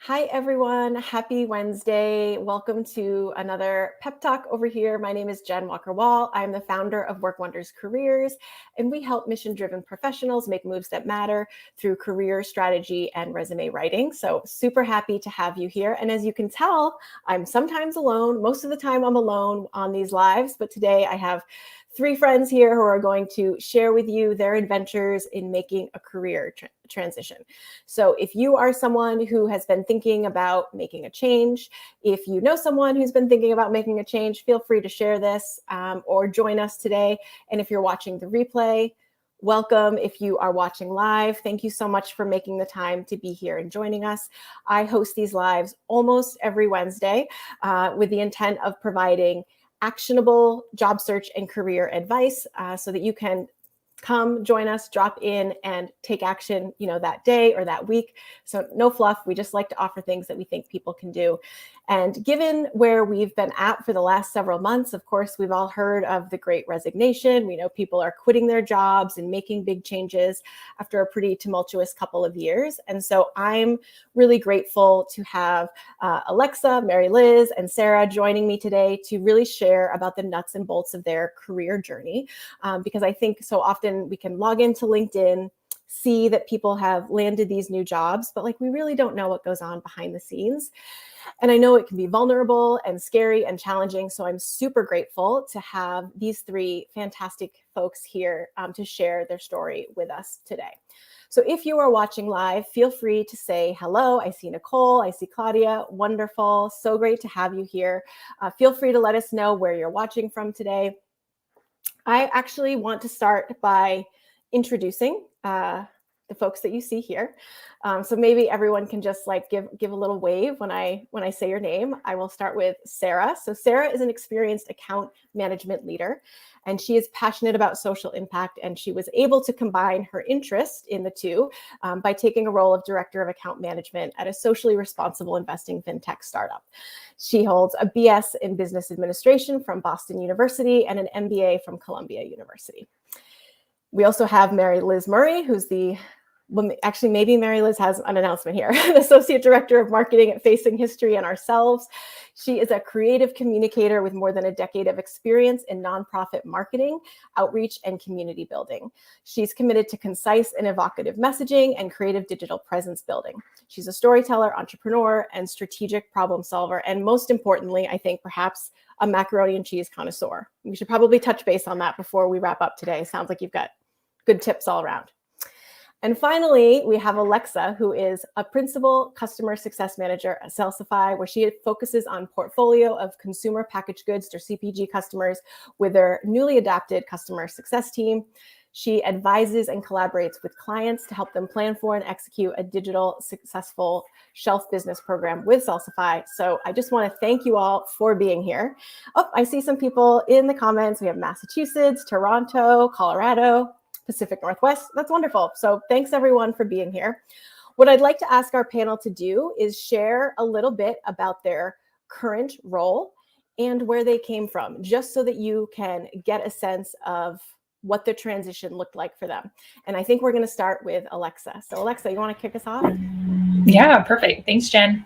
Hi, everyone. Happy Wednesday. Welcome to another pep talk over here. My name is Jenn Walker-Wall. I'm the founder of Work Wonders Careers, and we help mission-driven professionals make moves that matter through career strategy and resume writing. So super happy to have you here. And as you can tell, I'm sometimes alone. Most of the time I'm alone on these lives, but today I have three friends here who are going to share with you their adventures in making a career transition. So if you are someone who has been thinking about making a change, if you know someone who's been thinking about making a change, feel free to share this or join us today. And if you're watching the replay, welcome. If you are watching live, thank you so much for making the time to be here and joining us. I host these lives almost every Wednesday with the intent of providing actionable job search and career advice so that you can come join us, drop in and take action, that day or that week. So no fluff. We just like to offer things that we think people can do. And given where we've been at for the last several months, of course, we've all heard of the Great Resignation. We know people are quitting their jobs and making big changes after a pretty tumultuous couple of years. And so I'm really grateful to have Alexa, Mary Liz, and Sarah joining me today to really share about the nuts and bolts of their career journey. Because I think so often we can log into LinkedIn, see that people have landed these new jobs, but we really don't know what goes on behind the scenes. And I know it can be vulnerable and scary and challenging. So I'm super grateful to have these three fantastic folks here to share their story with us today. So if you are watching live, feel free to say hello. I see Nicole, I see Claudia, wonderful. So great to have you here. Feel free to let us know where you're watching from today. I actually want to start by introducing the folks that you see here. So maybe everyone can just give a little wave when I say your name. I will start with Sarah. So Sarah is an experienced account management leader, and she is passionate about social impact, and she was able to combine her interest in the two by taking a role of director of account management at a socially responsible investing fintech startup. She holds a BS in business administration from Boston University and an MBA from Columbia University. We also have Mary Liz Murray, who's actually, maybe Mary Liz has an announcement here, the Associate Director of Marketing at Facing History and Ourselves. She is a creative communicator with more than a decade of experience in nonprofit marketing, outreach, and community building. She's committed to concise and evocative messaging and creative digital presence building. She's a storyteller, entrepreneur, and strategic problem solver. And most importantly, I think perhaps a macaroni and cheese connoisseur. We should probably touch base on that before we wrap up today. Sounds like you've got good tips all around. And finally, we have Alexa, who is a principal customer success manager at Salsify, where she focuses on portfolio of consumer packaged goods or CPG customers with their newly adapted customer success team. She advises and collaborates with clients to help them plan for and execute a digital successful shelf business program with Salsify. So I just want to thank you all for being here. Oh, I see some people in the comments. We have Massachusetts, Toronto, Colorado, Pacific Northwest. That's wonderful. So thanks everyone for being here. What I'd like to ask our panel to do is share a little bit about their current role and where they came from, just so that you can get a sense of what the transition looked like for them. And I think we're going to start with Alexa. So Alexa, you want to kick us off? Yeah, perfect. Thanks, Jen.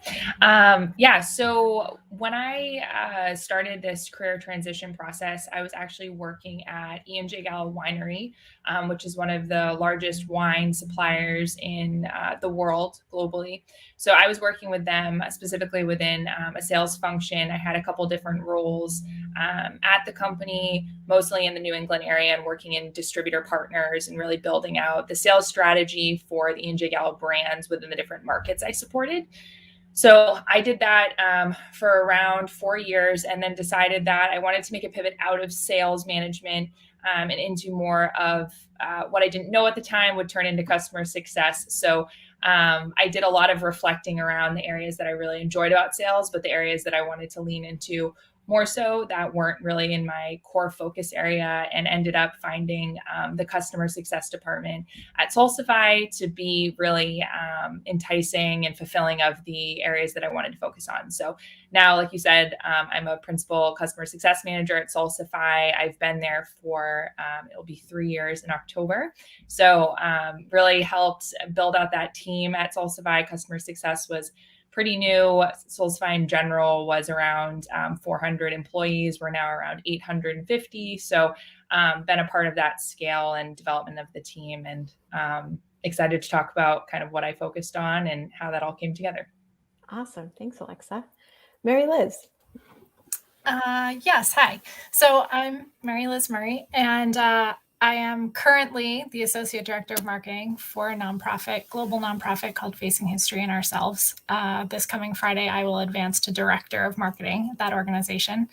So when I started this career transition process, I was actually working at E&J Gallo Winery, which is one of the largest wine suppliers in the world globally. So I was working with them specifically within a sales function. I had a couple different roles at the company, mostly in the New England area, and working in distributor partners and really building out the sales strategy for the E&J Gallo brands within the different markets I supported. So I did that for around 4 years, and then decided that I wanted to make a pivot out of sales management and into more of what I didn't know at the time would turn into customer success. So I did a lot of reflecting around the areas that I really enjoyed about sales, but the areas that I wanted to lean into more so that weren't really in my core focus area, and ended up finding the customer success department at Salsify to be really enticing and fulfilling of the areas that I wanted to focus on. So now, like you said, I'm a principal customer success manager at Salsify. I've been there for, it'll be 3 years in October. So really helped build out that team at Salsify. Customer success was pretty new. Soulsify in general was around 400 employees. We're now around 850. So been a part of that scale and development of the team, and excited to talk about kind of what I focused on and how that all came together. Awesome. Thanks, Alexa. Mary Liz. Yes, hi. So I'm Mary Liz Murray, and I am currently the Associate Director of Marketing for a global nonprofit called Facing History and Ourselves. This coming Friday, I will advance to Director of Marketing at that organization,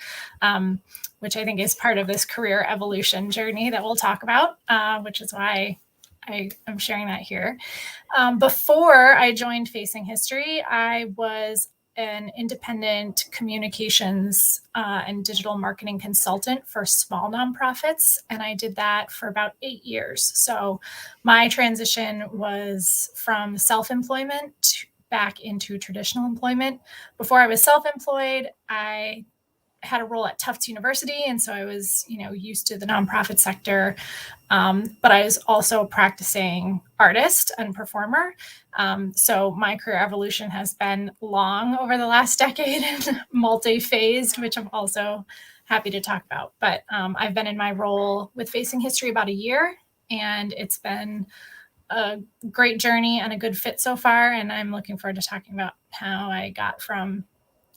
which I think is part of this career evolution journey that we'll talk about, which is why I'm sharing that here. Before I joined Facing History, I was an independent communications and digital marketing consultant for small nonprofits. And I did that for about 8 years. So my transition was from self-employment back into traditional employment. Before I was self-employed, I had a role at Tufts University. And so I was, used to the nonprofit sector. But I was also a practicing artist and performer. So my career evolution has been long over the last decade and multi-phased, which I'm also happy to talk about. But I've been in my role with Facing History about a year, and it's been a great journey and a good fit so far. And I'm looking forward to talking about how I got from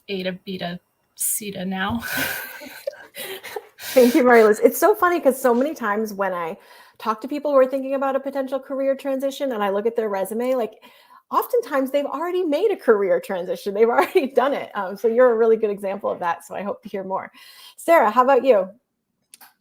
A to B to C to now. Thank you, Mary Liz. It's so funny because so many times when I talk to people who are thinking about a potential career transition and I look at their resume, like oftentimes they've already made a career transition. They've already done it. So you're a really good example of that. So I hope to hear more. Sarah, how about you?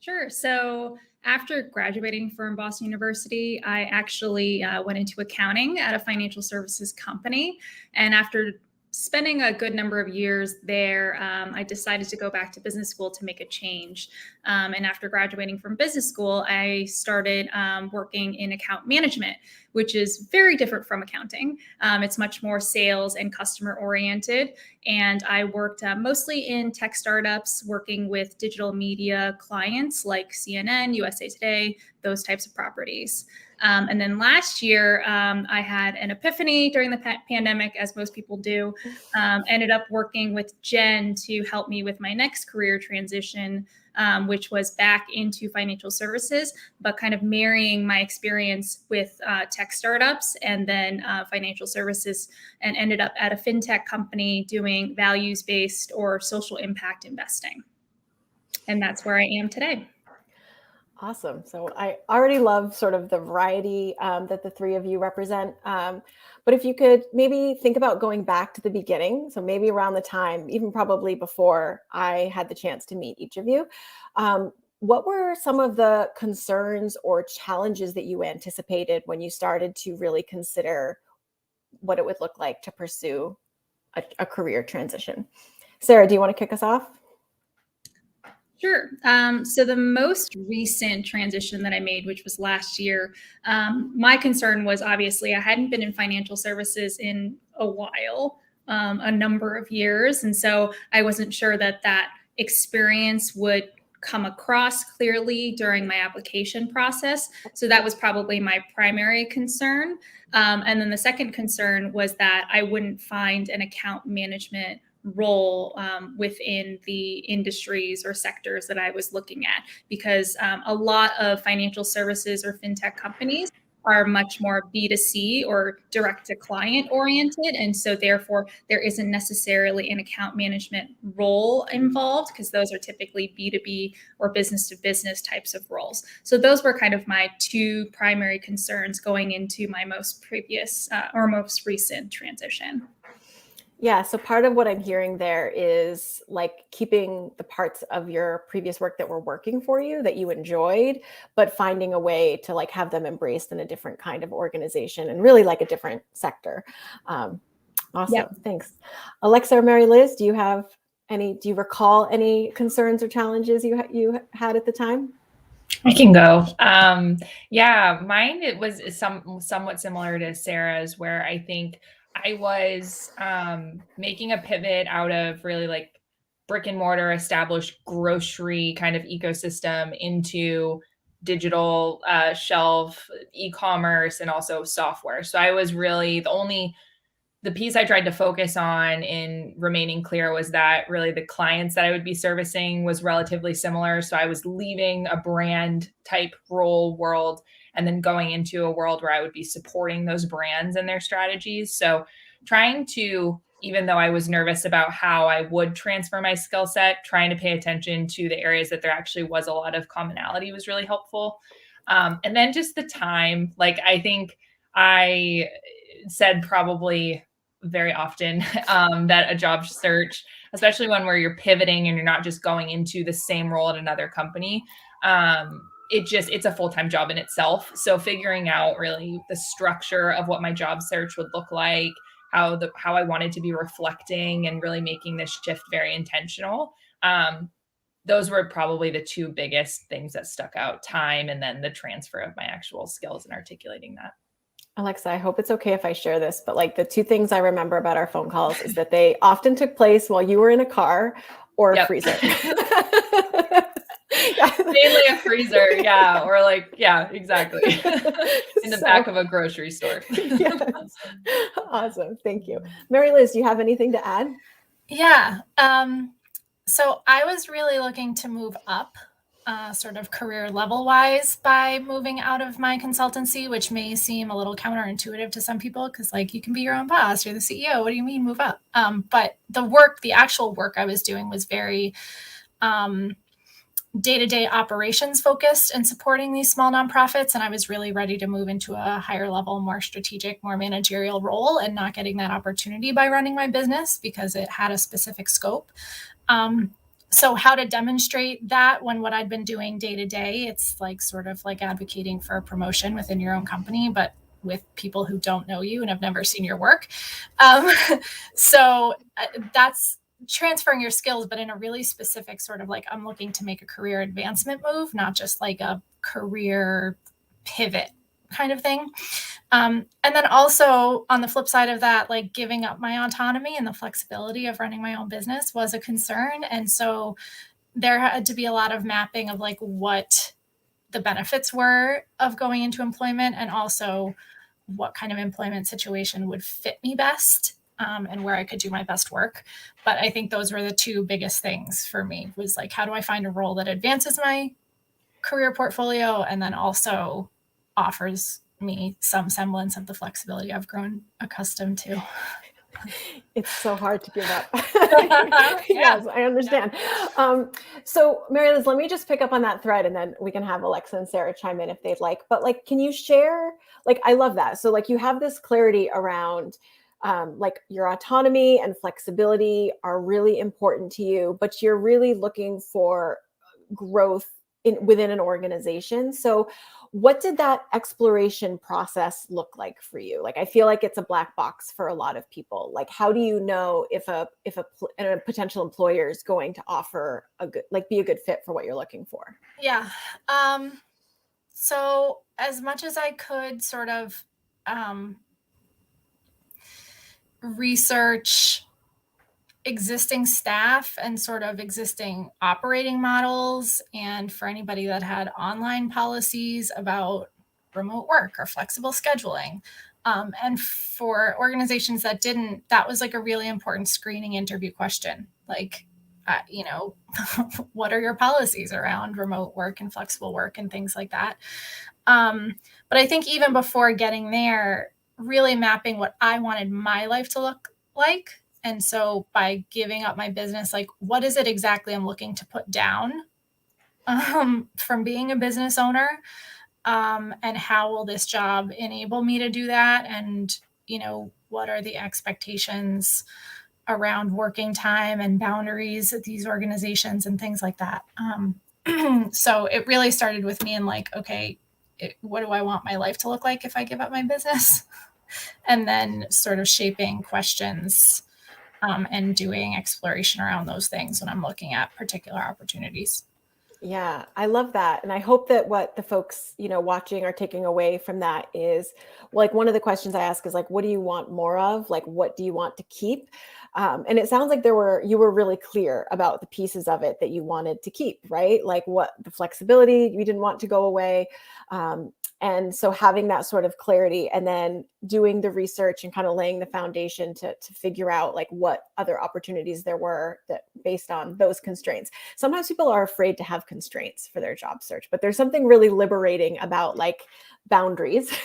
Sure. So after graduating from Boston University, I actually went into accounting at a financial services company. And after spending a good number of years there, I decided to go back to business school to make a change. And after graduating from business school, I started working in account management, which is very different from accounting. It's much more sales and customer oriented. And I worked mostly in tech startups, working with digital media clients like CNN, USA Today, those types of properties. And then last year, I had an epiphany during the pandemic, as most people do. Ended up working with Jenn to help me with my next career transition, which was back into financial services, but kind of marrying my experience with tech startups and then financial services, and ended up at a fintech company doing values-based or social impact investing. And that's where I am today. Awesome. So I already love sort of the variety that the three of you represent. But if you could maybe think about going back to the beginning, so maybe around the time, even probably before I had the chance to meet each of you, what were some of the concerns or challenges that you anticipated when you started to really consider what it would look like to pursue a career transition? Sarah, do you want to kick us off? Sure. So the most recent transition that I made, which was last year, my concern was obviously I hadn't been in financial services in a while, a number of years. And so I wasn't sure that that experience would come across clearly during my application process. So that was probably my primary concern. And then the second concern was that I wouldn't find an account management role within the industries or sectors that I was looking at, because a lot of financial services or fintech companies are much more B2C or direct to client oriented. And so therefore there isn't necessarily an account management role involved, because those are typically B2B or business to business types of roles. So those were kind of my two primary concerns going into my most recent transition. Yeah, so part of what I'm hearing there is like keeping the parts of your previous work that were working for you that you enjoyed, but finding a way to like have them embraced in a different kind of organization and really like a different sector. Awesome, yep. Thanks. Alexa or Mary Liz, do you recall any concerns or challenges you had at the time? I can go. Yeah, mine, it was somewhat similar to Sarah's, where I think I was making a pivot out of really like brick and mortar established grocery kind of ecosystem into digital shelf e-commerce and also software. So I was really the only the piece I tried to focus on in remaining clear was that really the clients that I would be servicing was relatively similar. So I was leaving a brand type role world and then going into a world where I would be supporting those brands and their strategies. So trying to, even though I was nervous about how I would transfer my skill set, trying to pay attention to the areas that there actually was a lot of commonality was really helpful. And then just the time, like I think I said probably very often that a job search, especially one where you're pivoting and you're not just going into the same role at another company, it's a full-time job in itself. So figuring out really the structure of what my job search would look like, how I wanted to be reflecting and really making this shift very intentional. Those were probably the two biggest things that stuck out, time and then the transfer of my actual skills and articulating that. Alexa, I hope it's okay if I share this, but like the two things I remember about our phone calls is that they often took place while you were in a car or a freezer. Mainly a freezer, yeah, or like, yeah, exactly. In the back of a grocery store. Yes. Awesome, thank you. Mary Liz, do you have anything to add? Yeah, so I was really looking to move up sort of career level wise by moving out of my consultancy, which may seem a little counterintuitive to some people because like you can be your own boss, you're the CEO. What do you mean move up? But the actual work I was doing was very day-to-day operations focused and supporting these small nonprofits. And I was really ready to move into a higher level, more strategic, more managerial role and not getting that opportunity by running my business because it had a specific scope. So how to demonstrate that when what I'd been doing day to day, it's like sort of like advocating for a promotion within your own company, but with people who don't know you and have never seen your work. So that's transferring your skills, but in a really specific sort of like, I'm looking to make a career advancement move, not just like a career pivot kind of thing. And then also on the flip side of that, like giving up my autonomy and the flexibility of running my own business was a concern. And so there had to be a lot of mapping of like what the benefits were of going into employment and also what kind of employment situation would fit me best and where I could do my best work. But I think those were the two biggest things for me was like, how do I find a role that advances my career portfolio and then also offers me some semblance of the flexibility I've grown accustomed to. It's so hard to give up. Yes, I understand. So Mary Liz, let me just pick up on that thread and then we can have Alexa and Sarah chime in if they'd like. But like, can you share, like, I love that. So like you have this clarity around like your autonomy and flexibility are really important to you, but you're really looking for growth within an organization. So what did that exploration process look like for you? Like, I feel like it's a black box for a lot of people. Like, how do you know if a potential employer is going to offer be a good fit for what you're looking for? Yeah. So as much as I could sort of research existing staff and sort of existing operating models. And for anybody that had online policies about remote work or flexible scheduling. And for organizations that didn't, that was like a really important screening interview question. Like, what are your policies around remote work and flexible work and things like that? But I think even before getting there, really mapping what I wanted my life to look like. And so by giving up my business, like, what is it exactly I'm looking to put down from being a business owner? And how will this job enable me to do that? And, what are the expectations around working time and boundaries at these organizations and things like that? So it really started with me and like, okay, what do I want my life to look like if I give up my business? And then sort of shaping questions and doing exploration around those things when I'm looking at particular opportunities. Yeah, I love that. And I hope that what the folks, watching are taking away from that is, like, one of the questions I ask is like, what do you want more of? Like, what do you want to keep? And it sounds like you were really clear about the pieces of it that you wanted to keep, right? Like what the flexibility you didn't want to go away. And so having that sort of clarity and then doing the research and kind of laying the foundation to figure out like what other opportunities there were that based on those constraints. Sometimes people are afraid to have constraints for their job search, but there's something really liberating about like boundaries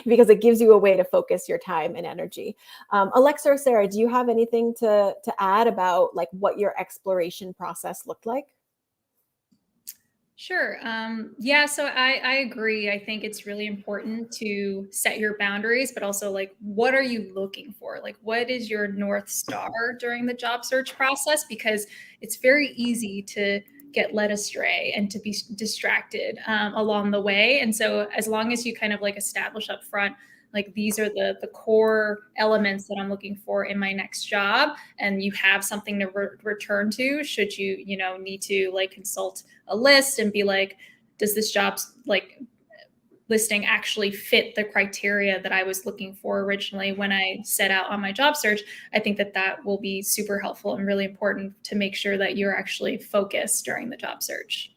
because it gives you a way to focus your time and energy. Alexa or Sarah, do you have anything to add about like what your exploration process looked like? Sure. Yeah, so I agree. I think it's really important to set your boundaries, but also like, what are you looking for? Like, what is your North Star during the job search process? Because it's very easy to get led astray and to be distracted along the way. And so as long as you kind of like establish up front, like these are the core elements that I'm looking for in my next job, and you have something to return to should you, you know, need to like consult a list and be like, does this job's like listing actually fit the criteria that I was looking for originally when I set out on my job search? I think that that will be super helpful and really important to make sure that you're actually focused during the job search.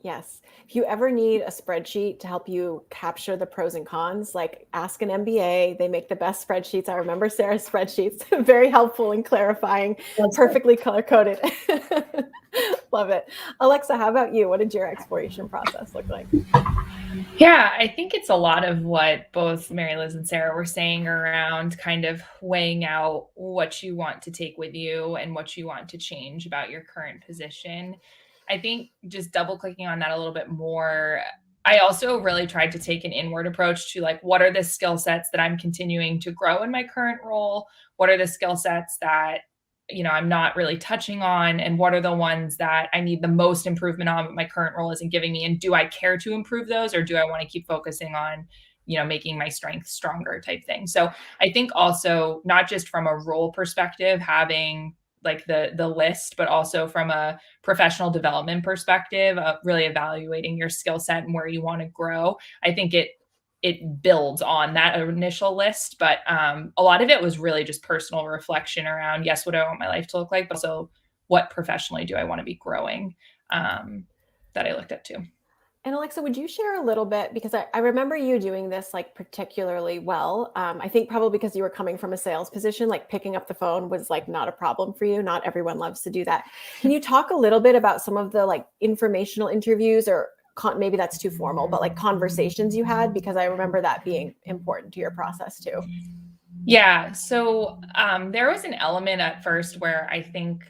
Yes. If you ever need a spreadsheet to help you capture the pros and cons, like ask an MBA. They make the best spreadsheets. I remember Sarah's spreadsheets, very helpful and clarifying, perfectly color coded. Love it. Alexa, how about you? What did your exploration process look like? Yeah, I think it's a lot of what both Mary Liz and Sarah were saying around kind of weighing out what you want to take with you and what you want to change about your current position. I think just double clicking on that a little bit more, I also really tried to take an inward approach to like, what are the skill sets that I'm continuing to grow in my current role? What are the skill sets that I'm not really touching on, and what are the ones that I need the most improvement on, but my current role isn't giving me? And do I care to improve those, or do I want to keep focusing on, making my strengths stronger type thing? So I think also not just from a role perspective, having like the list, but also from a professional development perspective of really evaluating your skill set and where you want to grow. I think it builds on that initial list, but a lot of it was really just personal reflection around, yes, what do I want my life to look like, but also what professionally do I want to be growing, that I looked at too. And Alexa, would you share a little bit, because I remember you doing this like particularly well. I think probably because you were coming from a sales position, like picking up the phone was like not a problem for you. Not everyone loves to do that. Can you talk a little bit about some of the like informational interviews, or maybe that's too formal, but like conversations you had? Because I remember that being important to your process too. Yeah. So there was an element at first where I think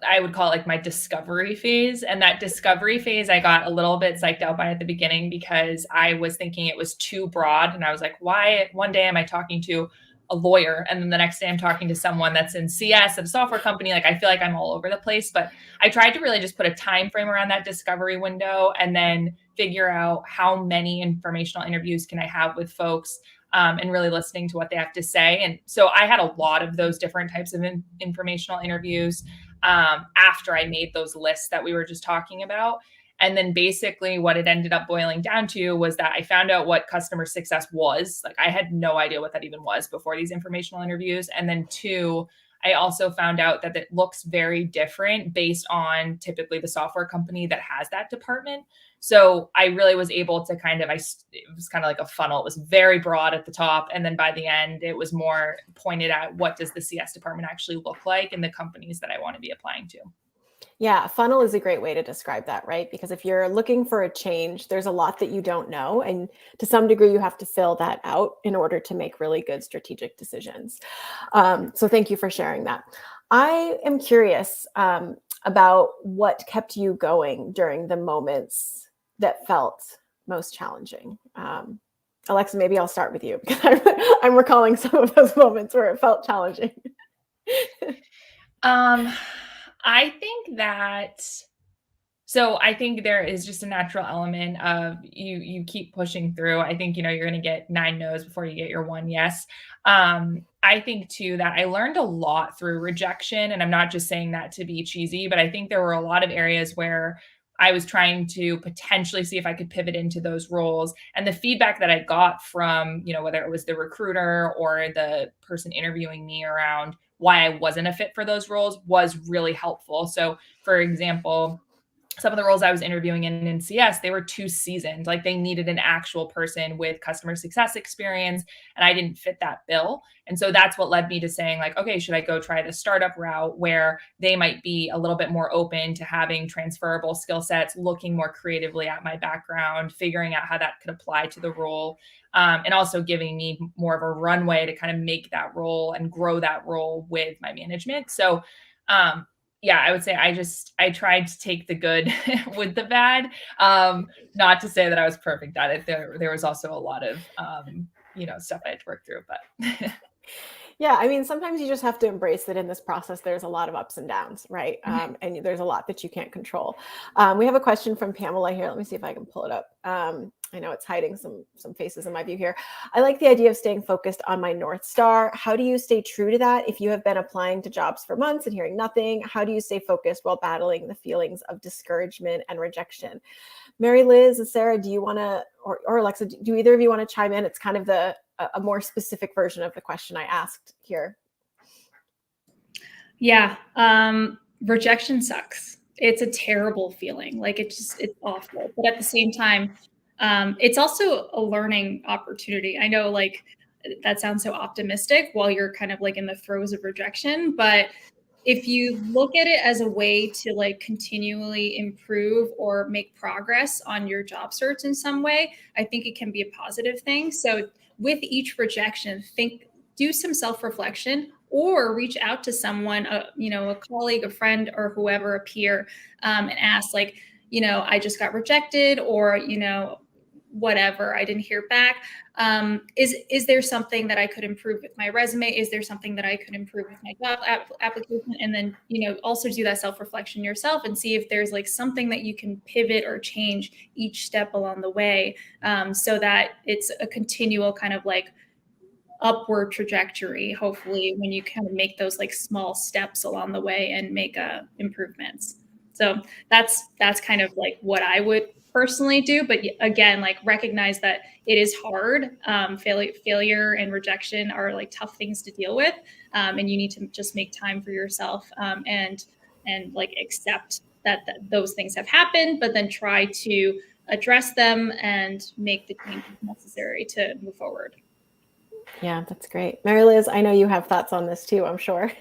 I would call it like my discovery phase. And that discovery phase, I got a little bit psyched out by at the beginning because I was thinking it was too broad. And I was like, why one day am I talking to a lawyer, and then the next day I'm talking to someone that's in CS at a software company? Like, I feel like I'm all over the place. But I tried to really just put a time frame around that discovery window and then figure out how many informational interviews can I have with folks, and really listening to what they have to say. And so I had a lot of those different types of informational interviews after I made those lists that we were just talking about. And then basically what it ended up boiling down to was that I found out what customer success was. Like, I had no idea what that even was before these informational interviews. And then two, I also found out that it looks very different based on typically the software company that has that department. So I really was able to it was kind of like a funnel. It was very broad at the top. And then by the end, it was more pointed at what does the CS department actually look like in the companies that I want to be applying to. Yeah, funnel is a great way to describe that, right? Because if you're looking for a change, there's a lot that you don't know. And to some degree, you have to fill that out in order to make really good strategic decisions. So thank you for sharing that. I am curious about what kept you going during the moments that felt most challenging. Alexa, maybe I'll start with you, because I'm recalling some of those moments where it felt challenging. I think there is just a natural element of you keep pushing through. I think, you're going to get 9 no's before you get your 1 yes. I think too that I learned a lot through rejection, and I'm not just saying that to be cheesy, but I think there were a lot of areas where I was trying to potentially see if I could pivot into those roles. And the feedback that I got from, whether it was the recruiter or the person interviewing me around why I wasn't a fit for those roles was really helpful. So for example, some of the roles I was interviewing in CS, they were too seasoned. Like they needed an actual person with customer success experience, and I didn't fit that bill. And so that's what led me to saying like, okay, should I go try the startup route where they might be a little bit more open to having transferable skill sets, looking more creatively at my background, figuring out how that could apply to the role, and also giving me more of a runway to kind of make that role and grow that role with my management. So, yeah, I would say I tried to take the good with the bad. Not to say that I was perfect at it. There was also a lot of stuff I had to work through, but Yeah, I mean, sometimes you just have to embrace that in this process, there's a lot of ups and downs, right? And there's a lot that you can't control. We have a question from Pamela here. Let me see if I can pull it up. I know it's hiding some faces in my view here. I like the idea of staying focused on my North Star. How do you stay true to that? If you have been applying to jobs for months and hearing nothing, how do you stay focused while battling the feelings of discouragement and rejection? Mary Liz and Sarah, do you want to, or Alexa, do either of you want to chime in? It's kind of a more specific version of the question I asked here. Yeah. Rejection sucks. It's a terrible feeling. Like it's awful. But at the same time, it's also a learning opportunity. I know like that sounds so optimistic while you're kind of like in the throes of rejection, but if you look at it as a way to like continually improve or make progress on your job search in some way, I think it can be a positive thing. So with each rejection, do some self-reflection or reach out to someone, a colleague, a friend, or whoever, a peer, and ask like, I just got rejected, or, whatever, I didn't hear back. Is there something that I could improve with my resume? Is there something that I could improve with my job application? And then, also do that self-reflection yourself and see if there's like something that you can pivot or change each step along the way, so that it's a continual kind of like upward trajectory, hopefully, when you kind of make those like small steps along the way and make improvements. So that's kind of like what I would personally do. But again, like recognize that it is hard. Failure and rejection are like tough things to deal with. And you need to just make time for yourself, and like accept that those things have happened, but then try to address them and make the changes necessary to move forward. Yeah, that's great. Mary Liz, I know you have thoughts on this too, I'm sure.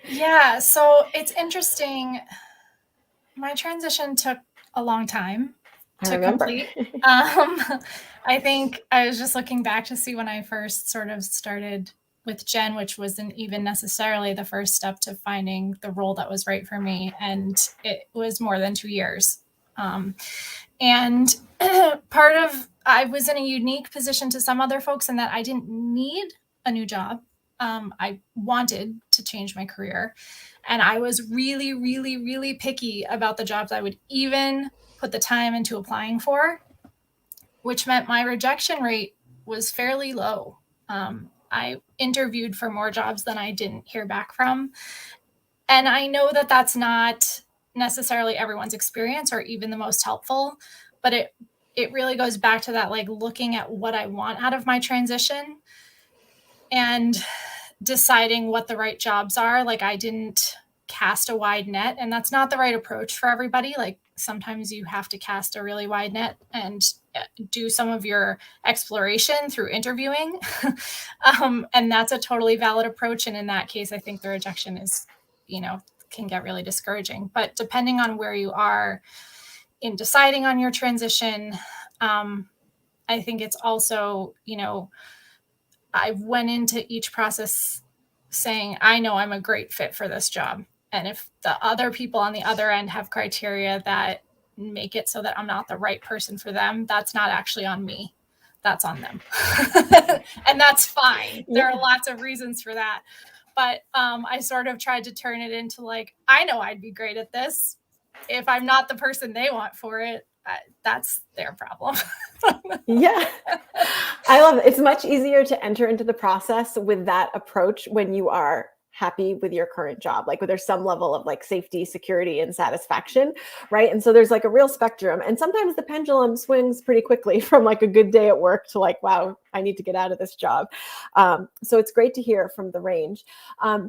Yeah, so it's interesting. My transition took a long time to complete. I think I was just looking back to see when I first sort of started with Jenn, which wasn't even necessarily the first step to finding the role that was right for me. And it was more than 2 years. And I was in a unique position to some other folks in that I didn't need a new job. I wanted to change my career. And I was really, really, really picky about the jobs I would even put the time into applying for, which meant my rejection rate was fairly low. I interviewed for more jobs than I didn't hear back from. And I know that that's not necessarily everyone's experience or even the most helpful, but it really goes back to that, like looking at what I want out of my transition and deciding what the right jobs are. Like I didn't cast a wide net, and that's not the right approach for everybody. Like sometimes you have to cast a really wide net and do some of your exploration through interviewing. And that's a totally valid approach. And in that case, I think the rejection is, can get really discouraging. But depending on where you are in deciding on your transition, I think it's also, I went into each process saying, I know I'm a great fit for this job. And if the other people on the other end have criteria that make it so that I'm not the right person for them, that's not actually on me. That's on them. And that's fine. There are lots of reasons for that. But I sort of tried to turn it into like, I know I'd be great at this. If I'm not the person they want for it, that's their problem. Yeah, I love it. It's much easier to enter into the process with that approach when you are happy with your current job, like where there's some level of like safety, security, and satisfaction, right? And so there's like a real spectrum. And sometimes the pendulum swings pretty quickly from like a good day at work to like, wow, I need to get out of this job. So it's great to hear from the range.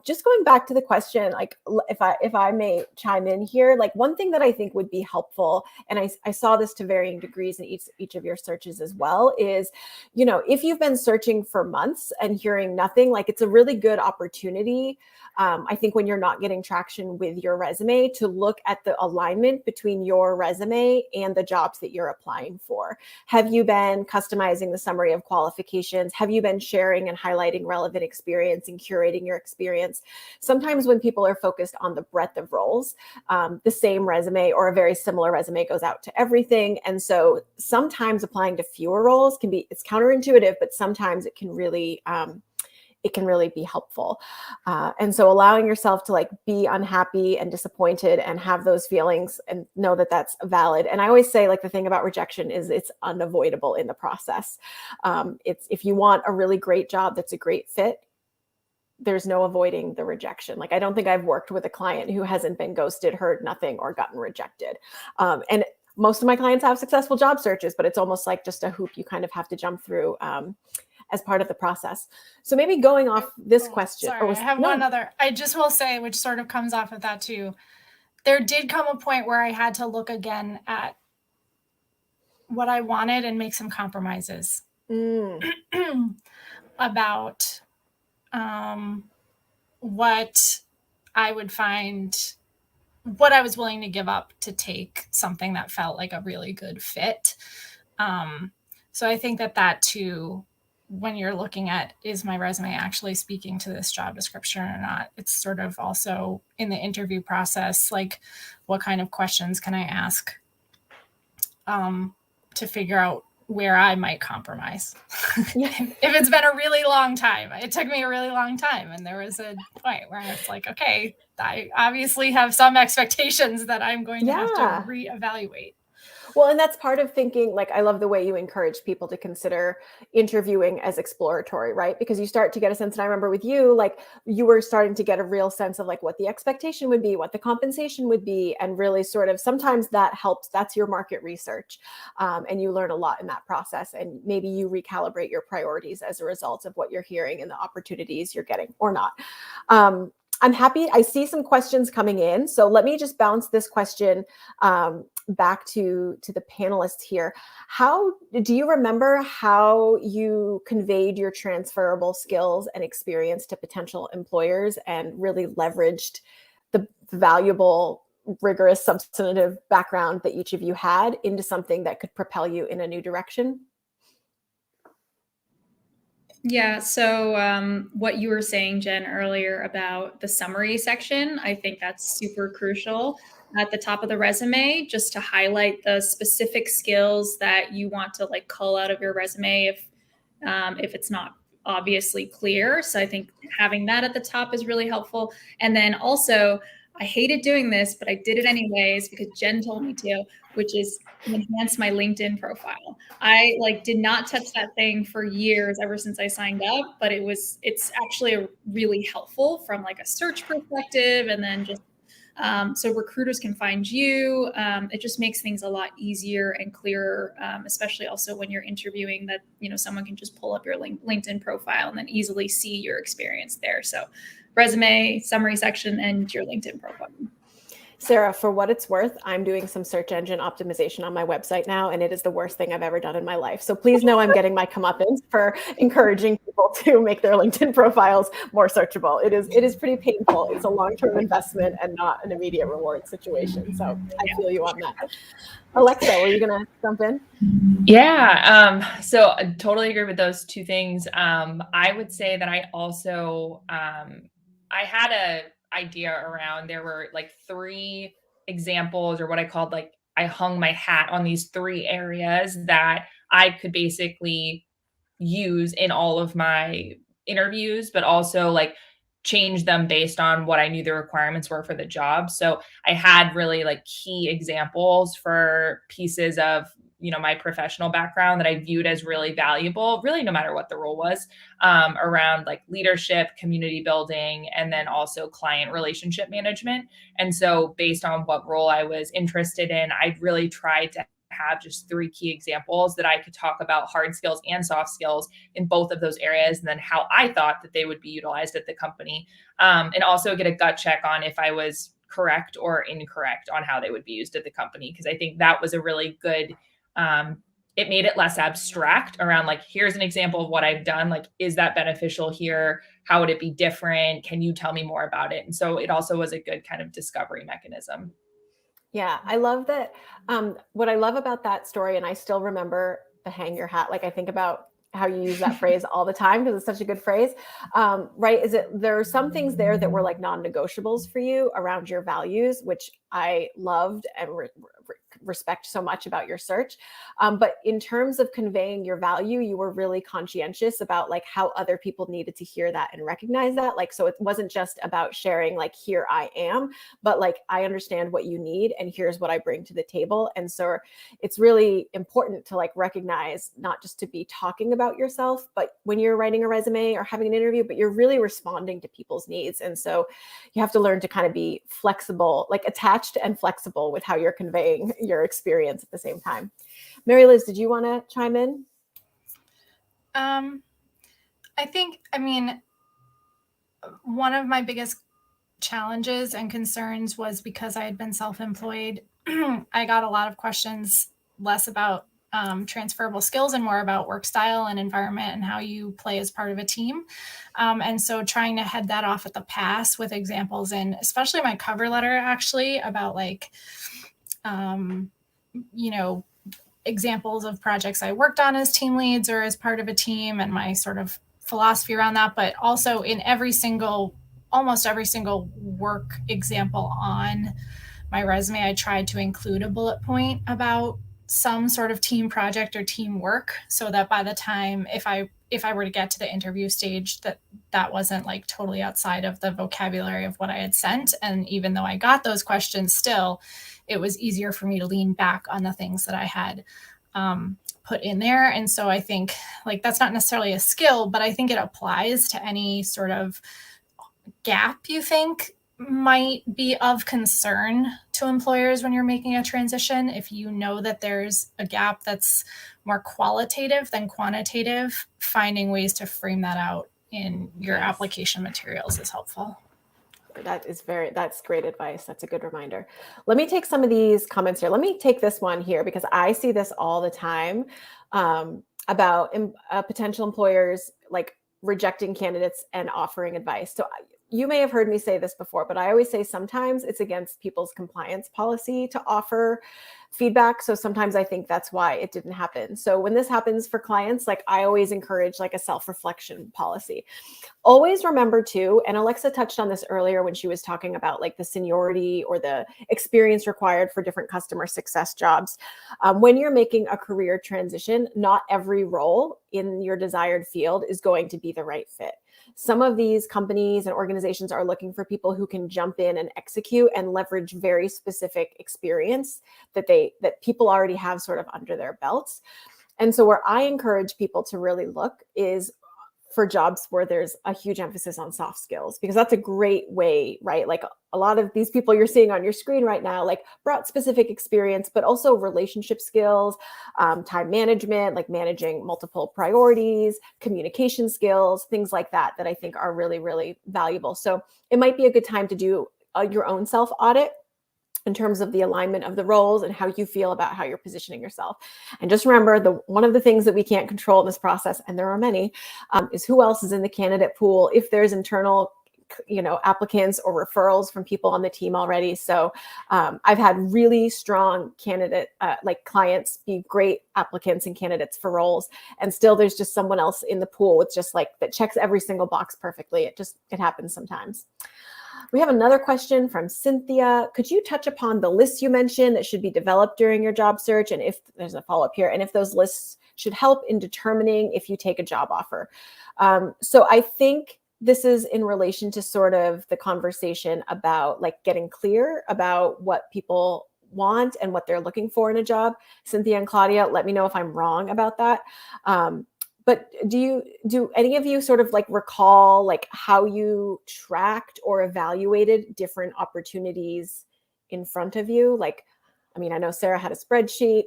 Just going back to the question, like if I may chime in here, like one thing that I think would be helpful, and I saw this to varying degrees in each of your searches as well, is, you know, if you've been searching for months and hearing nothing, like it's a really good opportunity, I think, when you're not getting traction with your resume, to look at the alignment between your resume and the jobs that you're applying for. Have you been customizing the summary of qualifications? Have you been sharing and highlighting relevant experience and curating your experience? Sometimes when people are focused on the breadth of roles, the same resume or a very similar resume goes out to everything. And so sometimes applying to fewer roles it's counterintuitive, but sometimes it can really be helpful. And so allowing yourself to like be unhappy and disappointed and have those feelings and know that that's valid. And I always say, like, the thing about rejection is it's unavoidable in the process. If you want a really great job that's a great fit, there's no avoiding the rejection. Like, I don't think I've worked with a client who hasn't been ghosted, heard nothing, or gotten rejected. And most of my clients have successful job searches, but it's almost like just a hoop you kind of have to jump through as part of the process. So maybe going off this question. Sorry, I have one other. I just will say, which sort of comes off of that too. There did come a point where I had to look again at what I wanted and make some compromises about what I would find, what I was willing to give up to take something that felt like a really good fit. So I think that too, when you're looking at, is my resume actually speaking to this job description or not? It's sort of also in the interview process, like, what kind of questions can I ask to figure out where I might compromise? If it's been a really long time, it took me a really long time. And there was a point where I was like, okay, I obviously have some expectations that I'm going to have to reevaluate. Well, and that's part of thinking, like, I love the way you encourage people to consider interviewing as exploratory, right? Because you start to get a sense, and I remember with you, like, you were starting to get a real sense of like what the expectation would be, what the compensation would be, and really sort of sometimes that helps. That's your market research. And you learn a lot in that process. And maybe you recalibrate your priorities as a result of what you're hearing and the opportunities you're getting or not. I'm happy. I see some questions coming in. So let me just bounce this question back to the panelists here. How do you remember how you conveyed your transferable skills and experience to potential employers and really leveraged the valuable, rigorous, substantive background that each of you had into something that could propel you in a new direction? Yeah, so what you were saying, Jen, earlier about the summary section, I think that's super crucial at the top of the resume, just to highlight the specific skills that you want to like cull out of your resume if it's not obviously clear. So I think having that at the top is really helpful. And then also, I hated doing this, but I did it anyways because Jen told me to, which is enhance my LinkedIn profile. I did not touch that thing for years, ever since I signed up, but it's actually really helpful from like a search perspective. And then just, so recruiters can find you. It just makes things a lot easier and clearer, especially also when you're interviewing, that, someone can just pull up your LinkedIn profile and then easily see your experience there. So resume, summary section, and your LinkedIn profile. Sarah, for what it's worth, I'm doing some search engine optimization on my website now, and it is the worst thing I've ever done in my life. So please know I'm getting my comeuppance for encouraging people to make their LinkedIn profiles more searchable. It is pretty painful. It's a long-term investment and not an immediate reward situation. So I feel you on that. Alexa, were you going to jump in? Yeah. So I totally agree with those two things. I would say that I also, I had a idea around, there were like 3 examples, or what I called, like, I hung my hat on these 3 areas that I could basically use in all of my interviews, but also like change them based on what I knew the requirements were for the job. So I had really like key examples for pieces of, my professional background that I viewed as really valuable, really no matter what the role was, around like leadership, community building, and then also client relationship management. And so based on what role I was interested in, I really tried to have just 3 key examples that I could talk about hard skills and soft skills in both of those areas, and then how I thought that they would be utilized at the company. And also get a gut check on if I was correct or incorrect on how they would be used at the company. Because I think that was a really good, it made it less abstract around like, here's an example of what I've done. Like, is that beneficial here? How would it be different? Can you tell me more about it? And so it also was a good kind of discovery mechanism. Yeah, I love that. What I love about that story, and I still remember the hang your hat, like I think about how you use that phrase all the time because it's such a good phrase, right? Is it there are some things there that were like non-negotiables for you around your values, which I loved and respect so much about your search. But in terms of conveying your value, you were really conscientious about like how other people needed to hear that and recognize that. Like, so it wasn't just about sharing like, here I am, but like, I understand what you need and here's what I bring to the table. And so it's really important to like recognize not just to be talking about yourself, but when you're writing a resume or having an interview, but you're really responding to people's needs. And so you have to learn to kind of be flexible, like attached and flexible with how you're conveying your experience at the same time. Mary Liz, did you want to chime in? I mean, one of my biggest challenges and concerns was because I had been self-employed, I got a lot of questions less about transferable skills and more about work style and environment and how you play as part of a team. And so trying to head that off at the pass with examples, and especially my cover letter actually about like, examples of projects I worked on as team leads or as part of a team and my sort of philosophy around that, but also in almost every single work example on my resume, I tried to include a bullet point about some sort of team project or team work so that by the time, if I were to get to the interview stage, that wasn't like totally outside of the vocabulary of what I had sent. And even though I got those questions still, it was easier for me to lean back on the things that I had put in there. And so I think like that's not necessarily a skill, but I think it applies to any sort of gap you think might be of concern to employers when you're making a transition. If you know that there's a gap that's more qualitative than quantitative, finding ways to frame that out in your application materials is helpful. That's great advice. That's a good reminder. Let me take some of these comments here. Let me take this one here because I see this all the time about potential employers like rejecting candidates and offering advice. So you may have heard me say this before, but I always say sometimes it's against people's compliance policy to offer feedback. So sometimes I think that's why it didn't happen. So when this happens for clients, like I always encourage like a self-reflection policy. Always remember too, and Alexa touched on this earlier when she was talking about like the seniority or the experience required for different customer success jobs. When you're making a career transition, not every role in your desired field is going to be the right fit. Some of these companies and organizations are looking for people who can jump in and execute and leverage very specific experience that people already have sort of under their belts. And so where I encourage people to really look is for jobs where there's a huge emphasis on soft skills, because that's a great way, right? Like a lot of these people you're seeing on your screen right now, like brought specific experience, but also relationship skills, time management, like managing multiple priorities, communication skills, things like that I think are really, really valuable. So it might be a good time to do your own self audit in terms of the alignment of the roles and how you feel about how you're positioning yourself. And just remember, one of the things that we can't control in this process, and there are many, is who else is in the candidate pool, if there's internal applicants or referrals from people on the team already. So I've had really strong candidate, like clients be great applicants and candidates for roles. And still there's just someone else in the pool with just like, that checks every single box perfectly. It happens sometimes. We have another question from Cynthia. Could you touch upon the lists you mentioned that should be developed during your job search? And if there's a follow-up here, and if those lists should help in determining if you take a job offer. So I think this is in relation to sort of the conversation about like getting clear about what people want and what they're looking for in a job. Cynthia and Claudia, let me know if I'm wrong about that. But do any of you sort of like recall like how you tracked or evaluated different opportunities in front of you? Like, I mean, I know Sarah had a spreadsheet.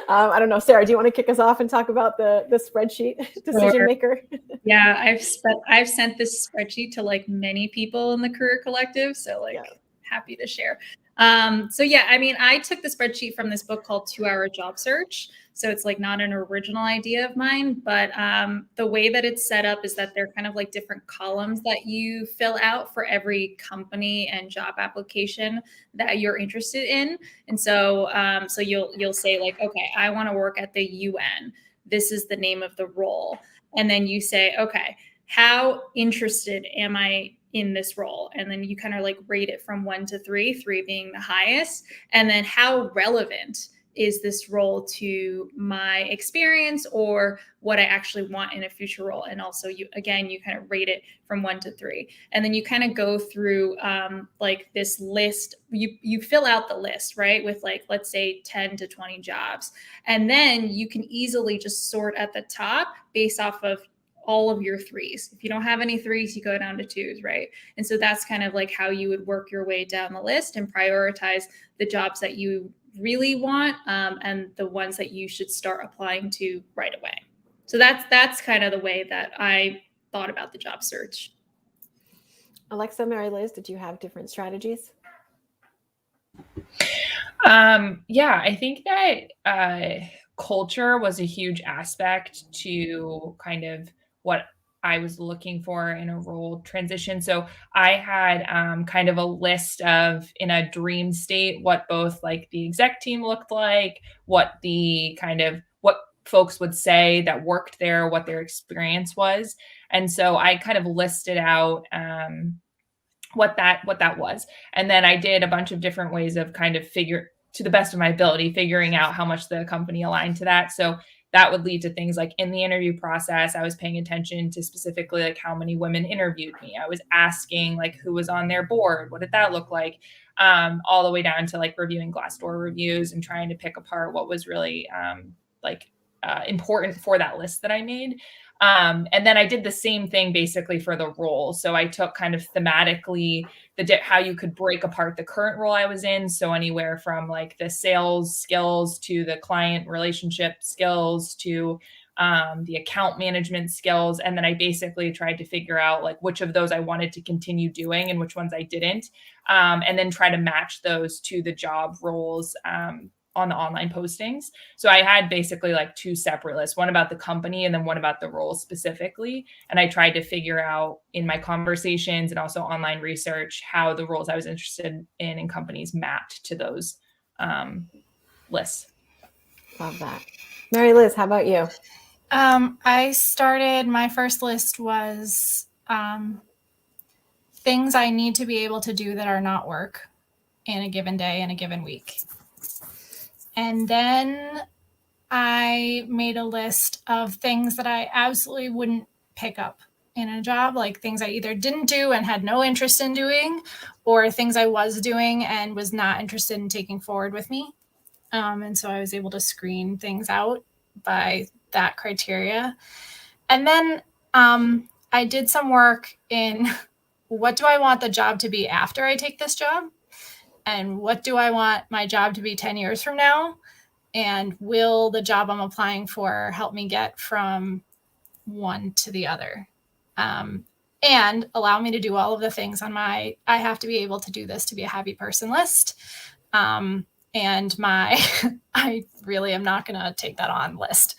I don't know, Sarah, do you want to kick us off and talk about the spreadsheet decision maker? Yeah, I've sent this spreadsheet to like many people in the Career Collective, so like happy to share. So yeah, I mean, I took the spreadsheet from this book called 2-Hour Job Search. So it's like not an original idea of mine, but the way that it's set up is that they're kind of like different columns that you fill out for every company and job application that you're interested in. And so so you'll say like, okay, I want to work at the UN. This is the name of the role. And then you say, okay, how interested am I in this role? And then you kind of like rate it from 1 to 3, 3 being the highest. And then how relevant is this role to my experience or what I actually want in a future role? And also you kind of rate it from 1 to 3. And then you kind of go through like this list, you fill out the list, right? With like, let's say 10 to 20 jobs. And then you can easily just sort at the top based off of all of your 3s. If you don't have any 3s, you go down to 2s, right? And so that's kind of like how you would work your way down the list and prioritize the jobs that you really want and the ones that you should start applying to right away. So that's kind of the way that I thought about the job search. Alexa, Mary Liz, did you have different strategies? Yeah, I think that culture was a huge aspect to kind of what I was looking for in a role transition. So I had kind of a list of, in a dream state, what both like the exec team looked like, what folks would say that worked there, what their experience was. And so I kind of listed out what that was. And then I did a bunch of different ways of kind of to the best of my ability, figuring out how much the company aligned to that. So that would lead to things like in the interview process, I was paying attention to specifically like how many women interviewed me. I was asking like who was on their board, what did that look like, all the way down to like reviewing Glassdoor reviews and trying to pick apart what was really important for that list that I made. And then I did the same thing basically for the role. So I took kind of thematically how you could break apart the current role I was in. So anywhere from like the sales skills to the client relationship skills to the account management skills. And then I basically tried to figure out like which of those I wanted to continue doing and which ones I didn't. And then try to match those to the job roles on the online postings. So I had basically like 2 separate lists, one about the company and then one about the role specifically. And I tried to figure out in my conversations and also online research how the roles I was interested in companies mapped to those lists. Love that. Mary Liz, how about you? My first list was things I need to be able to do that are not work in a given day, in a given week. And then I made a list of things that I absolutely wouldn't pick up in a job, like things I either didn't do and had no interest in doing, or things I was doing and was not interested in taking forward with me. And so I was able to screen things out by that criteria. And then I did some work in what do I want the job to be after I take this job? And what do I want my job to be 10 years from now? And will the job I'm applying for help me get from one to the other? And allow me to do all of the things on my, I have to be able to do this to be a happy person list. And I really am not going to take that on list.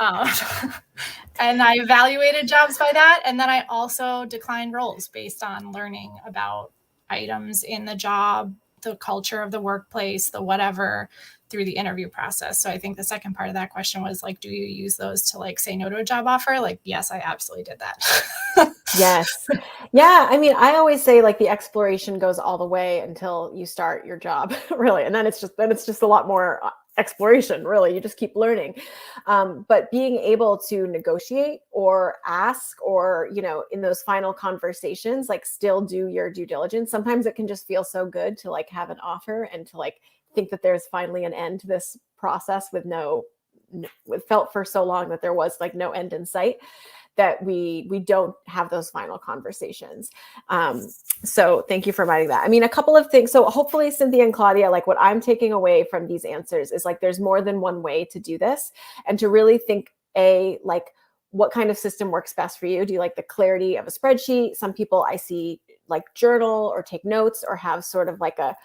And I evaluated jobs by that. And then I also declined roles based on learning about items in the job, the culture of the workplace, the whatever, through the interview process. So I think the second part of that question was like, do you use those to like say no to a job offer? Like, yes, I absolutely did that. Yes. Yeah. I mean, I always say like the exploration goes all the way until you start your job, really. And then it's just a lot more exploration, really. You just keep learning. But being able to negotiate or ask or, in those final conversations, like still do your due diligence. Sometimes it can just feel so good to like have an offer and to like think that there's finally an end to this process with it felt for so long that there was like no end in sight, that we don't have those final conversations. So thank you for writing that. I mean, a couple of things. So hopefully Cynthia and Claudia, like what I'm taking away from these answers is like, there's more than one way to do this, and to really think like what kind of system works best for you. Do you like the clarity of a spreadsheet? Some people I see like journal or take notes or have sort of like a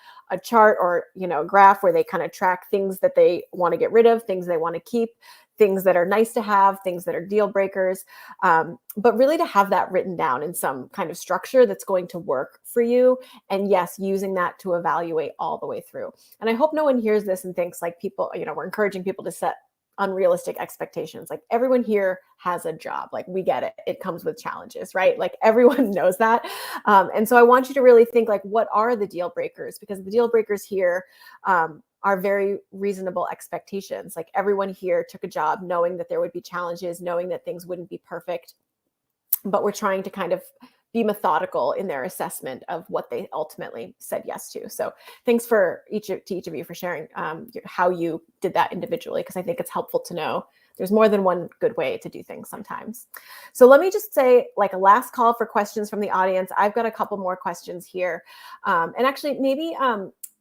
chart or, a graph where they kind of track things that they want to get rid of, things they want to keep, things that are nice to have, things that are deal breakers. But really to have that written down in some kind of structure that's going to work for you. And yes, using that to evaluate all the way through. And I hope no one hears this and thinks like people, we're encouraging people to set unrealistic expectations. Like everyone here has a job. Like we get it. It comes with challenges, right? Like everyone knows that. And so I want you to really think like, what are the deal breakers? Because the deal breakers here are very reasonable expectations. Like everyone here took a job knowing that there would be challenges, knowing that things wouldn't be perfect, but we're trying to kind of be methodical in their assessment of what they ultimately said yes to. So thanks to each of you for sharing how you did that individually, because I think it's helpful to know there's more than one good way to do things sometimes. So let me just say like a last call for questions from the audience. I've got a couple more questions here. And actually maybe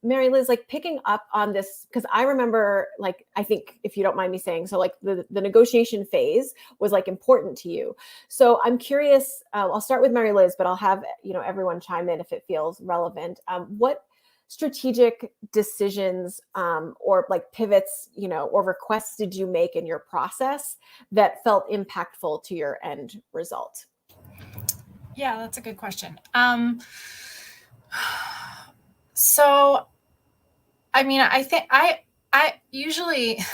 Mary Liz, like picking up on this, because I remember, like, I think if you don't mind me saying, so like the negotiation phase was like important to you. So I'm curious, I'll start with Mary Liz, but I'll have, everyone chime in if it feels relevant. What strategic decisions or like pivots, or requests did you make in your process that felt impactful to your end result? Yeah, that's a good question. So, I mean, I think I usually you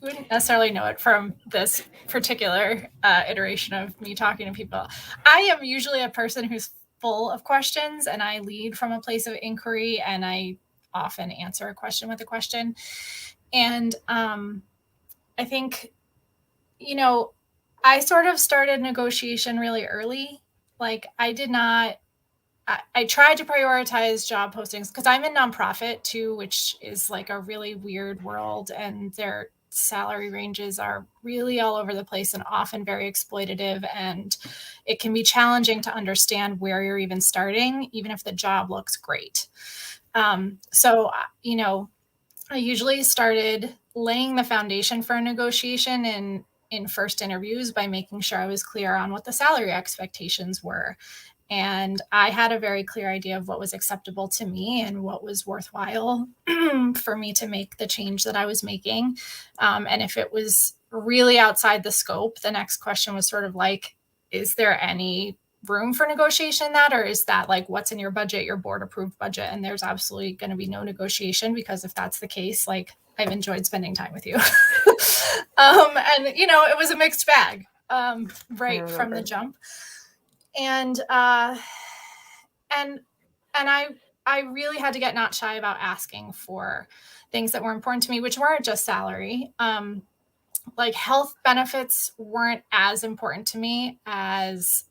wouldn't necessarily know it from this particular iteration of me talking to people. I am usually a person who's full of questions, and I lead from a place of inquiry, and I often answer a question with a question. And I think, I sort of started negotiation really early. Like I tried to prioritize job postings because I'm in nonprofit too, which is like a really weird world, and their salary ranges are really all over the place and often very exploitative. And it can be challenging to understand where you're even starting, even if the job looks great. So, I usually started laying the foundation for a negotiation in first interviews by making sure I was clear on what the salary expectations were. And I had a very clear idea of what was acceptable to me and what was worthwhile for me to make the change that I was making. And if it was really outside the scope, the next question was sort of like, is there any room for negotiation in that? Or is that like, what's in your budget, your board approved budget? And there's absolutely going to be no negotiation, because if that's the case, like I've enjoyed spending time with you. And, it was a mixed bag right from the jump. And I really had to get not shy about asking for things that were important to me, which weren't just salary. Like health benefits weren't as important to me as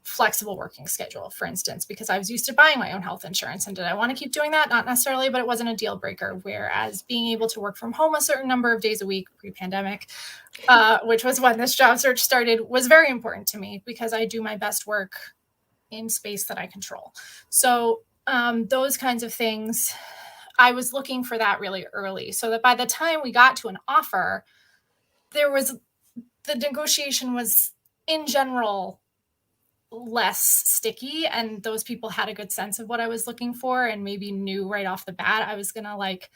flexible working schedule, for instance, because I was used to buying my own health insurance. And did I want to keep doing that? Not necessarily, but it wasn't a deal breaker. Whereas being able to work from home a certain number of days a week pre-pandemic, which was when this job search started, was very important to me because I do my best work in space that I control. So those kinds of things, I was looking for that really early, so that by the time we got to an offer, the negotiation was in general less sticky, and those people had a good sense of what I was looking for and maybe knew right off the bat I was going to like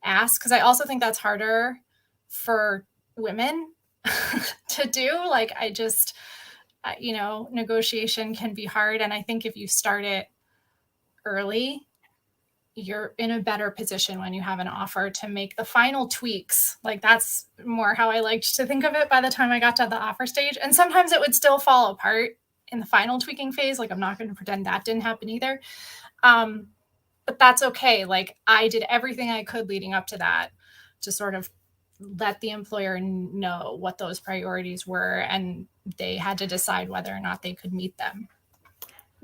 ask, because I also think that's harder for women to do. Like I just, negotiation can be hard. And I think if you start it early, you're in a better position when you have an offer to make the final tweaks. Like that's more how I liked to think of it by the time I got to the offer stage. And sometimes it would still fall apart in the final tweaking phase. Like I'm not going to pretend that didn't happen either. But that's okay. Like I did everything I could leading up to that to sort of let the employer know what those priorities were, and they had to decide whether or not they could meet them.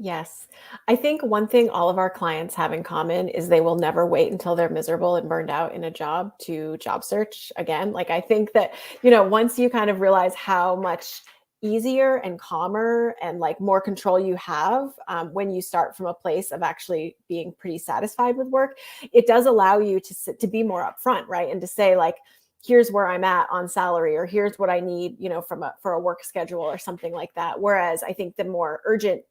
Yes. I think one thing all of our clients have in common is they will never wait until they're miserable and burned out in a job to job search again. Like, I think that, once you kind of realize how much easier and calmer and like more control you have when you start from a place of actually being pretty satisfied with work, it does allow you to be more upfront, right? And to say like, here's where I'm at on salary, or here's what I need, for a work schedule or something like that. Whereas I think the more urgent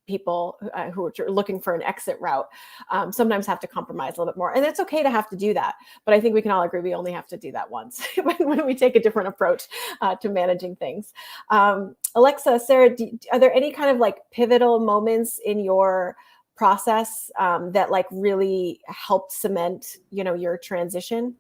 people who are looking for an exit route sometimes have to compromise a little bit more. And it's okay to have to do that. But I think we can all agree we only have to do that once when we take a different approach to managing things. Alexa, Sarah, are there any kind of like pivotal moments in your process that like really helped cement, your transition?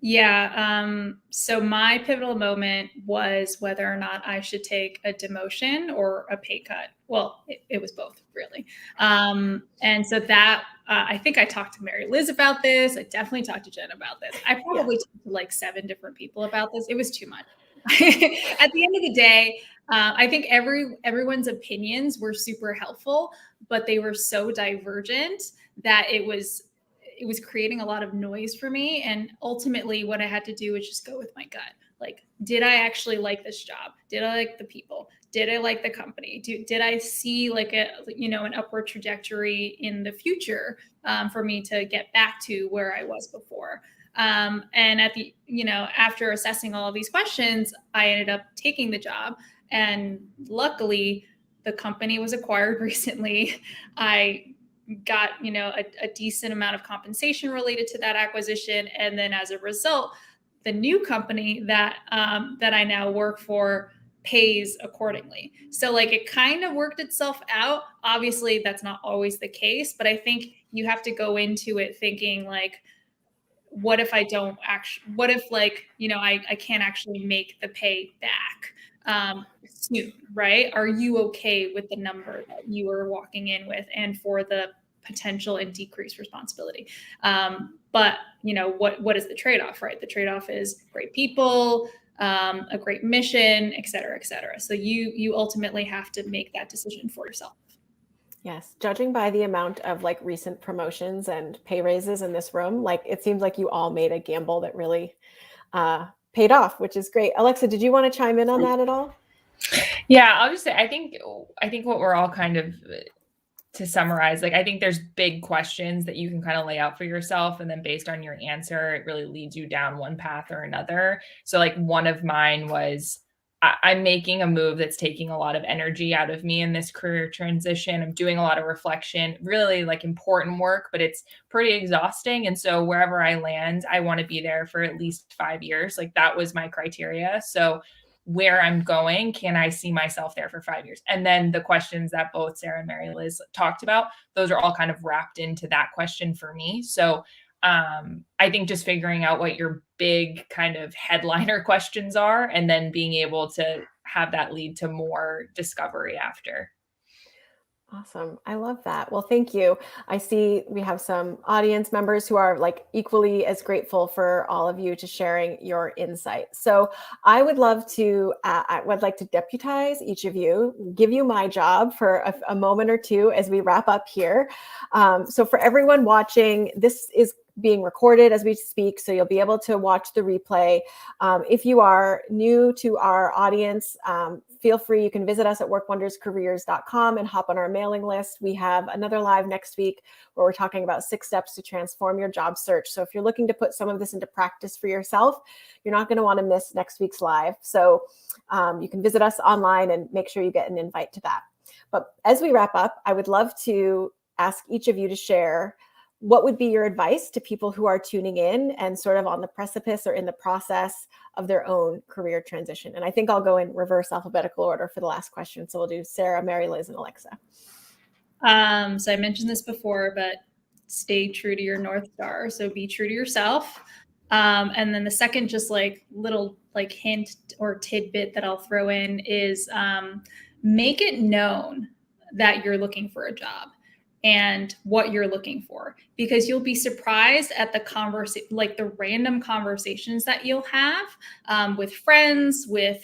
Yeah. So my pivotal moment was whether or not I should take a demotion or a pay cut. Well, it was both, really. And so that I think I talked to Mary Liz about this. I definitely talked to Jenn about this. I probably talked to like 7 different people about this. It was too much. At the end of the day, I think everyone's opinions were super helpful, but they were so divergent that it was creating a lot of noise for me. And ultimately what I had to do was just go with my gut. Like, did I actually like this job? Did I like the people? Did I like the company? Did I see like an upward trajectory in the future for me to get back to where I was before? And after assessing all of these questions, I ended up taking the job. And luckily the company was acquired recently. I got a decent amount of compensation related to that acquisition, and then as a result, the new company that I now work for pays accordingly. So like it kind of worked itself out. Obviously, that's not always the case, but I think you have to go into it thinking like, what if I don't actually? What if I can't actually make the pay back soon, right? Are you okay with the number that you are walking in with, and for the potential and decreased responsibility? But what is the trade-off, right? The trade-off is great people, a great mission, et cetera, et cetera. So you ultimately have to make that decision for yourself. Yes. Judging by the amount of like recent promotions and pay raises in this room, like it seems like you all made a gamble that really paid off, which is great. Alexa, did you want to chime in on that at all? Yeah, I'll just say, I think what we're all kind of, to summarize, like, I think there's big questions that you can kind of lay out for yourself. And then based on your answer, it really leads you down one path or another. So like one of mine was, I'm making a move that's taking a lot of energy out of me in this career transition. I'm doing a lot of reflection, really like important work, but it's pretty exhausting. And so wherever I land, I want to be there for at least 5 years. Like that was my criteria. So where I'm going, can I see myself there for 5 years? And then the questions that both Sarah and Mary Liz talked about, those are all kind of wrapped into that question for me. So I think just figuring out what your big kind of headliner questions are, and then being able to have that lead to more discovery after. Awesome. I love that. Well, thank you. I see we have some audience members who are like equally as grateful for all of you to sharing your insight. So I would love to, I would like to deputize each of you, give you my job for a moment or two as we wrap up here. So for everyone watching, this is being recorded as we speak, so you'll be able to watch the replay. If you are new to our audience, feel free, you can visit us at workwonderscareers.com and hop on our mailing list. We have another live next week where we're talking about 6 steps to transform your job search. So if you're looking to put some of this into practice for yourself, you're not going to want to miss next week's live. So you can visit us online and make sure you get an invite to that. But as we wrap up, I would love to ask each of you to share what would be your advice to people who are tuning in and sort of on the precipice or in the process of their own career transition? And I think I'll go in reverse alphabetical order for the last question. So we'll do Sarah, Mary Liz, and Alexa. So I mentioned this before, but stay true to your North Star. So be true to yourself. And then the second, just like little like hint or tidbit that I'll throw in is make it known that you're looking for a job and what you're looking for, because you'll be surprised at the random conversations that you'll have with friends, with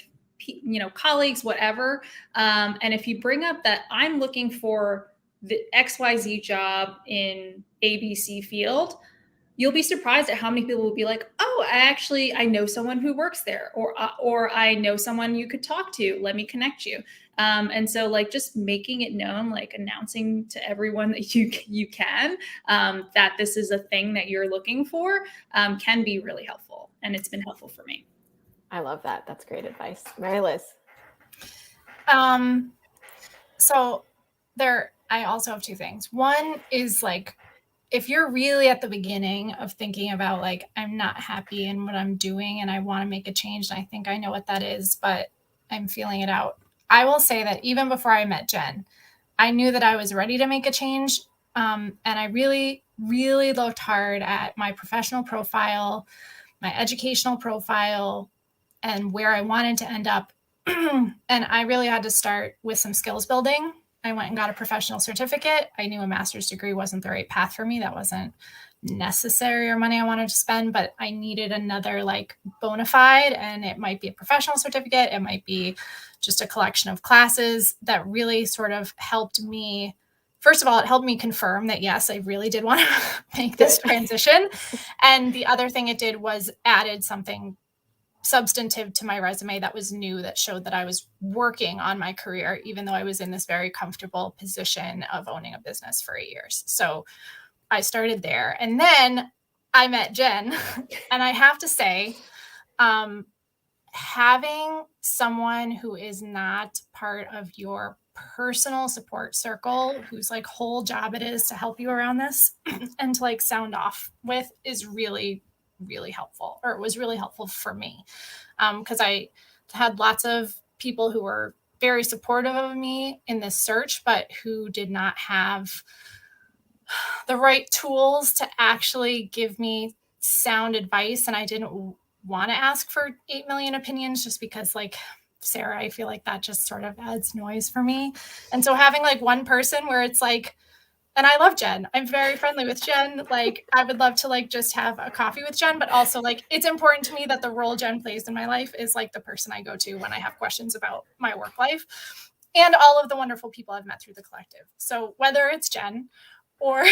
colleagues, whatever. And if you bring up that I'm looking for the XYZ job in ABC field, you'll be surprised at how many people will be like, oh, I know someone who works there, or I know someone you could talk to. Let me connect you. And so like just making it known, like announcing to everyone that you can, that this is a thing that you're looking for, can be really helpful. And it's been helpful for me. I love that. That's great advice. Mary Liz. So I also have two things. One is like, if you're really at the beginning of thinking about like, I'm not happy in what I'm doing and I want to make a change, and I think I know what that is, but I'm feeling it out. I will say that even before I met Jenn, I knew that I was ready to make a change. And I really, really looked hard at my professional profile, my educational profile, and where I wanted to end up. And I really had to start with some skills building. I went and got a professional certificate. I knew a master's degree wasn't the right path for me. That wasn't necessary or money I wanted to spend, but I needed another like bona fide, and it might be a professional certificate. It might be just a collection of classes that really sort of helped me. First of all, it helped me confirm that, yes, I really did want to make this transition. And the other thing it did was added something substantive to my resume that was new, that showed that I was working on my career, even though I was in this very comfortable position of owning a business for 8 years. So I started there. And then I met Jenn. And I have to say, having someone who is not part of your personal support circle, whose like whole job it is to help you around this and to like sound off with, is really, really helpful, or it was really helpful for me. Because I had lots of people who were very supportive of me in this search, but who did not have the right tools to actually give me sound advice. And I didn't want to ask for 8 million opinions, just because like, Sarah, I feel like that just sort of adds noise for me. And so having like one person where it's like, and I love Jenn, I'm very friendly with Jenn. Like I would love to like just have a coffee with Jenn, but also like it's important to me that the role Jenn plays in my life is like the person I go to when I have questions about my work life, and all of the wonderful people I've met through the collective. So whether it's Jenn or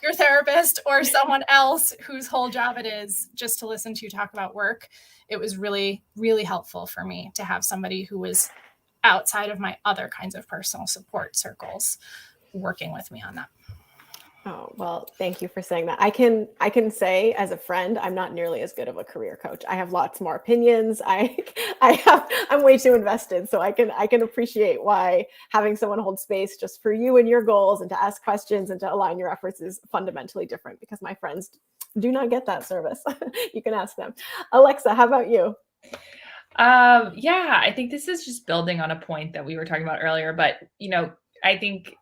your therapist or someone else whose whole job it is just to listen to you talk about work, it was really, really helpful for me to have somebody who was outside of my other kinds of personal support circles working with me on that. Oh, well, thank you for saying that. I can say as a friend, I'm not nearly as good of a career coach. I have lots more opinions. I'm way too invested. So I can appreciate why having someone hold space just for you and your goals and to ask questions and to align your efforts is fundamentally different, because my friends do not get that service. You can ask them. Alexa, how about you? Yeah, I think this is just building on a point that we were talking about earlier, but I think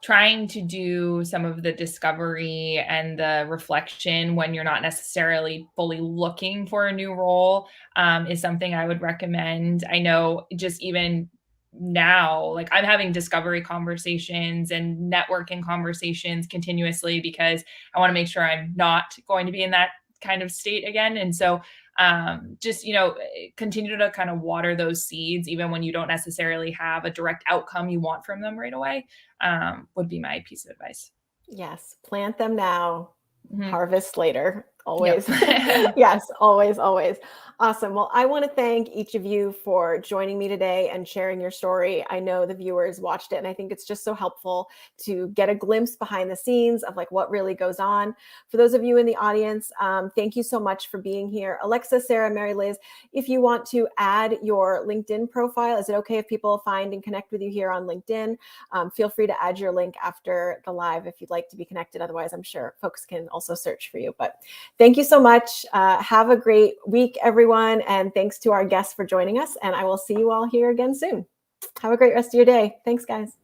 trying to do some of the discovery and the reflection when you're not necessarily fully looking for a new role is something I would recommend. I know just even now, like I'm having discovery conversations and networking conversations continuously because I want to make sure I'm not going to be in that kind of state again. And so just, continue to kind of water those seeds, even when you don't necessarily have a direct outcome you want from them right away, would be my piece of advice. Yes. Plant them now, Mm-hmm. harvest later. Always. Yep. Yes, always, always. Awesome. Well, I want to thank each of you for joining me today and sharing your story. I know the viewers watched it, and I think it's just so helpful to get a glimpse behind the scenes of like what really goes on. For those of you in the audience, thank you so much for being here. Alexa, Sarah, Mary Liz, if you want to add your LinkedIn profile, is it okay if people find and connect with you here on LinkedIn? Feel free to add your link after the live if you'd like to be connected. Otherwise, I'm sure folks can also search for you. But thank you so much. Have a great week, everyone. And thanks to our guests for joining us. And I will see you all here again soon. Have a great rest of your day. Thanks, guys.